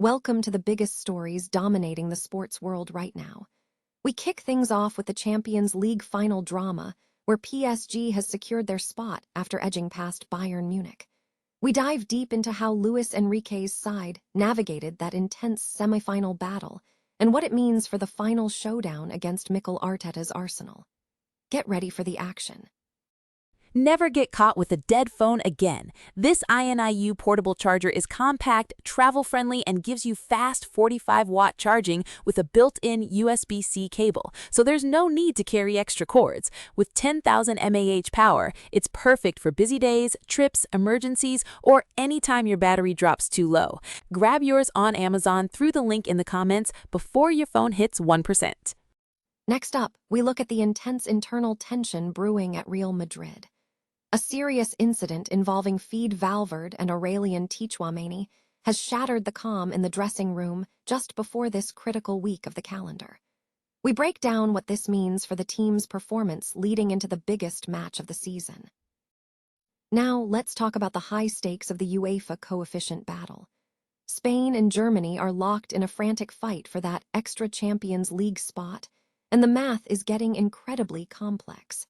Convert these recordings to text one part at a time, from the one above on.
Welcome to the biggest stories dominating the sports world right now. We kick things off with the Champions League final drama, where PSG has secured their spot after edging past Bayern Munich. We dive deep into how Luis Enrique's side navigated that intense semi-final battle and what it means for the final showdown against Mikel Arteta's Arsenal. Get ready for the action. Never get caught with a dead phone again. This INIU portable charger is compact, travel-friendly, and gives you fast 45-watt charging with a built-in USB-C cable, so there's no need to carry extra cords. With 10,000 mAh power, it's perfect for busy days, trips, emergencies, or anytime your battery drops too low. Grab yours on Amazon through the link in the comments before your phone hits 1%. Next up, we look at the intense internal tension brewing at Real Madrid. A serious incident involving Valverde and Aurelien Tchouaméni has shattered the calm in the dressing room just before this critical week of the calendar. We break down what this means for the team's performance leading into the biggest match of the season. Now, let's talk about the high stakes of the UEFA coefficient battle. Spain and Germany are locked in a frantic fight for that extra Champions League spot, and the math is getting incredibly complex.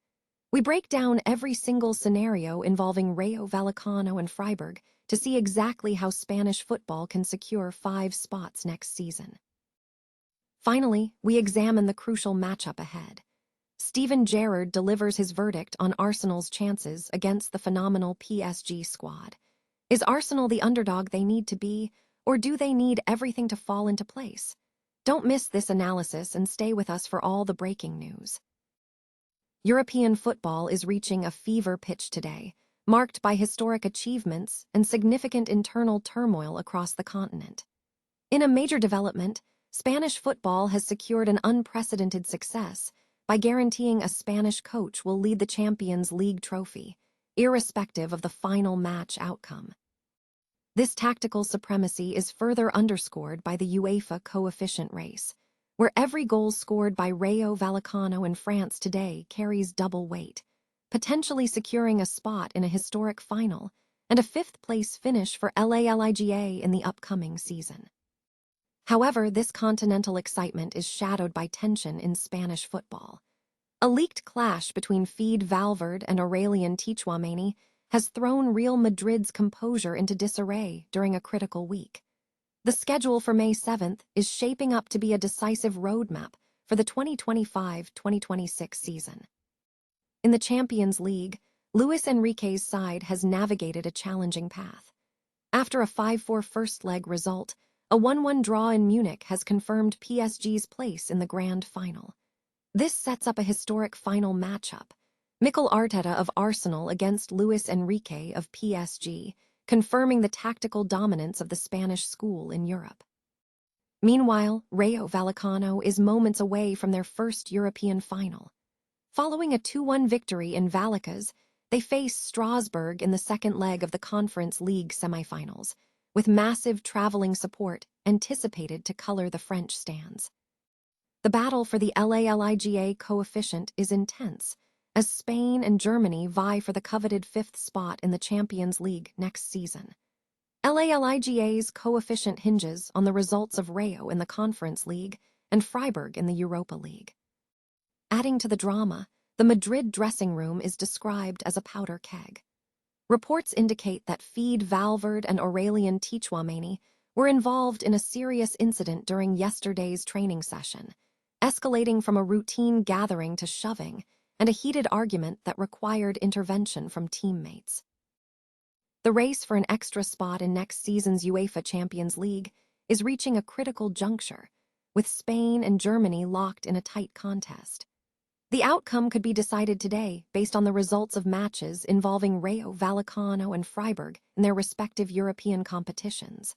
We break down every single scenario involving Rayo Vallecano and Freiburg to see exactly how Spanish football can secure 5 spots next season. Finally, we examine the crucial matchup ahead. Steven Gerrard delivers his verdict on Arsenal's chances against the phenomenal PSG squad. Is Arsenal the underdog they need to be, or do they need everything to fall into place? Don't miss this analysis and stay with us for all the breaking news. European football is reaching a fever pitch today, marked by historic achievements and significant internal turmoil across the continent. In a major development, Spanish football has secured an unprecedented success by guaranteeing a Spanish coach will lead the Champions League trophy, irrespective of the final match outcome. This tactical supremacy is further underscored by the UEFA coefficient race, where every goal scored by Rayo Vallecano in France today carries double weight, potentially securing a spot in a historic final and a 5th-place finish for LALIGA in the upcoming season. However, this continental excitement is shadowed by tension in Spanish football. A leaked clash between Valverde and Aurelien Tchouaméni has thrown Real Madrid's composure into disarray during a critical week. The schedule for May 7th is shaping up to be a decisive roadmap for the 2025-2026 season. In the Champions League, Luis Enrique's side has navigated a challenging path. After a 5-4 first-leg result, a 1-1 draw in Munich has confirmed PSG's place in the grand final. This sets up a historic final matchup: Mikel Arteta of Arsenal against Luis Enrique of PSG, confirming the tactical dominance of the Spanish school in Europe. Meanwhile, Rayo Vallecano is moments away from their first European final. Following a 2-1 victory in Vallecas, they face Strasbourg in the second leg of the Conference League semifinals, with massive traveling support anticipated to color the French stands. The battle for the LALIGA coefficient is intense, as Spain and Germany vie for the coveted 5th spot in the Champions League next season. LALIGA's coefficient hinges on the results of Rayo in the Conference League and Freiburg in the Europa League. Adding to the drama, the Madrid dressing room is described as a powder keg. Reports indicate that Valverde and Aurelien Tchouaméni were involved in a serious incident during yesterday's training session, escalating from a routine gathering to shoving and a heated argument that required intervention from teammates. The race for an extra spot in next season's UEFA Champions League is reaching a critical juncture, with Spain and Germany locked in a tight contest. The outcome could be decided today based on the results of matches involving Rayo Vallecano and Freiburg in their respective European competitions.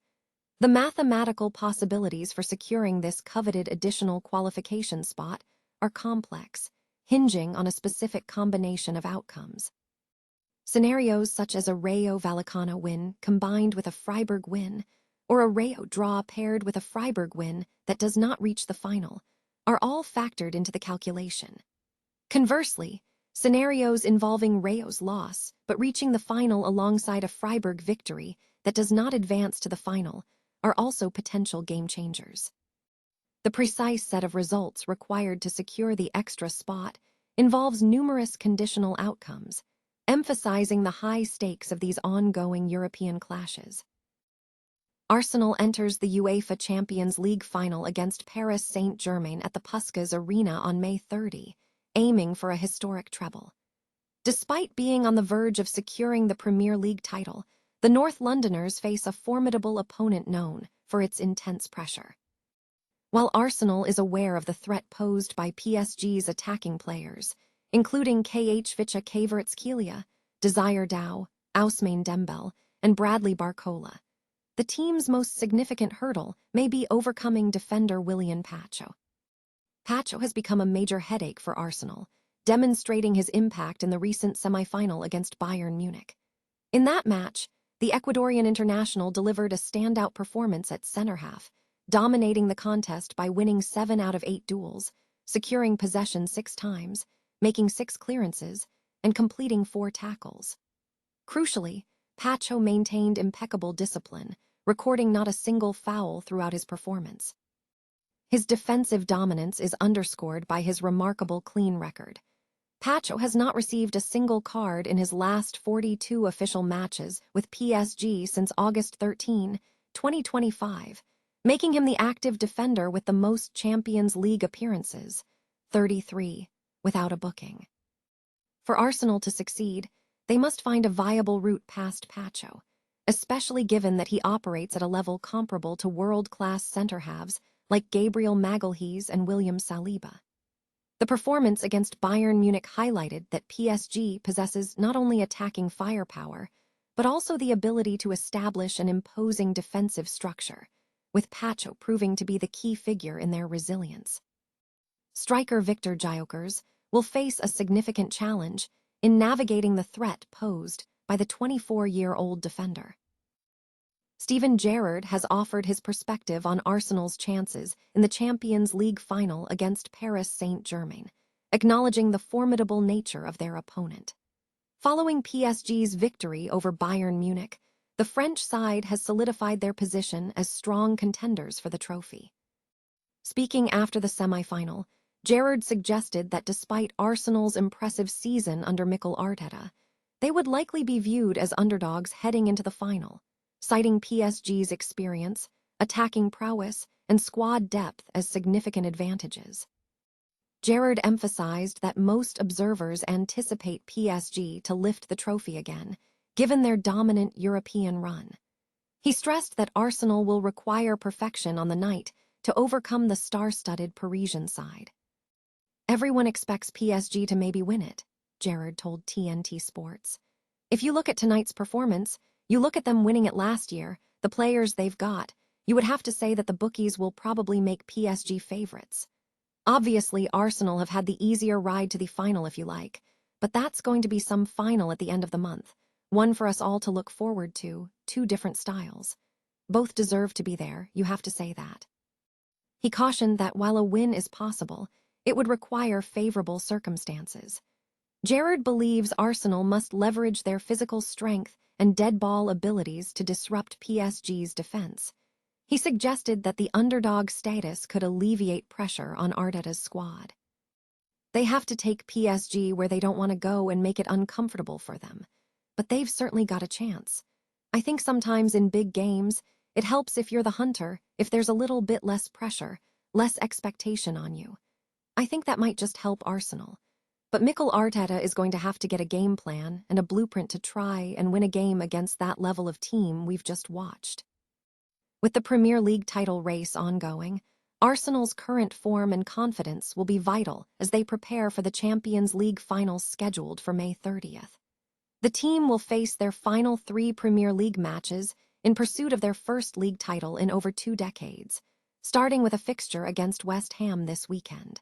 The mathematical possibilities for securing this coveted additional qualification spot are complex, hinging on a specific combination of outcomes. Scenarios such as a Rayo Vallecano win combined with a Freiburg win, or a Rayo draw paired with a Freiburg win that does not reach the final, are all factored into the calculation. Conversely, scenarios involving Rayo's loss but reaching the final alongside a Freiburg victory that does not advance to the final are also potential game changers. The precise set of results required to secure the extra spot involves numerous conditional outcomes, emphasizing the high stakes of these ongoing European clashes. Arsenal enters the UEFA Champions League final against Paris Saint-Germain at the Puskas Arena on May 30, aiming for a historic treble. Despite being on the verge of securing the Premier League title, the North Londoners face a formidable opponent known for its intense pressure. While Arsenal is aware of the threat posed by PSG's attacking players, including Khvicha Kvaratskhelia, Desire Dow, Ousmane Dembele, and Bradley Barcola, the team's most significant hurdle may be overcoming defender Willian Pacho. Pacho has become a major headache for Arsenal, demonstrating his impact in the recent semi-final against Bayern Munich. In that match, the Ecuadorian international delivered a standout performance at centre-half, dominating the contest by winning 7 out of 8 duels, securing possession 6 times, making 6 clearances, and completing 4 tackles. Crucially, Pacho maintained impeccable discipline, recording not a single foul throughout his performance. His defensive dominance is underscored by his remarkable clean record. Pacho has not received a single card in his last 42 official matches with PSG since August 13, 2025, making him the active defender with the most Champions League appearances, 33, without a booking. For Arsenal to succeed, they must find a viable route past Pacho, especially given that he operates at a level comparable to world-class centre-halves like Gabriel Magalhaes and William Saliba. The performance against Bayern Munich highlighted that PSG possesses not only attacking firepower, but also the ability to establish an imposing defensive structure, with Pacho proving to be the key figure in their resilience. Striker Victor Gyökeres will face a significant challenge in navigating the threat posed by the 24-year-old defender. Steven Gerrard has offered his perspective on Arsenal's chances in the Champions League final against Paris Saint-Germain, acknowledging the formidable nature of their opponent. Following PSG's victory over Bayern Munich, the French side has solidified their position as strong contenders for the trophy. Speaking after the semi-final, Gerrard suggested that despite Arsenal's impressive season under Mikel Arteta, they would likely be viewed as underdogs heading into the final, citing PSG's experience, attacking prowess, and squad depth as significant advantages. Gerrard emphasized that most observers anticipate PSG to lift the trophy again, given their dominant European run. He stressed that Arsenal will require perfection on the night to overcome the star-studded Parisian side. Everyone expects PSG to maybe win it, Gerrard told TNT Sports. If you look at tonight's performance, you look at them winning it last year, the players they've got, you would have to say that the bookies will probably make PSG favorites. Obviously, Arsenal have had the easier ride to the final if you like, but that's going to be some final at the end of the month, one for us all to look forward to, 2 different styles. Both deserve to be there, you have to say that. He cautioned that while a win is possible, it would require favorable circumstances. Gerrard believes Arsenal must leverage their physical strength and dead ball abilities to disrupt PSG's defense. He suggested that the underdog status could alleviate pressure on Arteta's squad. They have to take PSG where they don't want to go and make it uncomfortable for them, but they've certainly got a chance. I think sometimes in big games, it helps if you're the hunter, if there's a little bit less pressure, less expectation on you. I think that might just help Arsenal. But Mikel Arteta is going to have to get a game plan and a blueprint to try and win a game against that level of team we've just watched. With the Premier League title race ongoing, Arsenal's current form and confidence will be vital as they prepare for the Champions League finals scheduled for May 30th. The team will face their final 3 Premier League matches in pursuit of their first league title in over 2 decades, starting with a fixture against West Ham this weekend.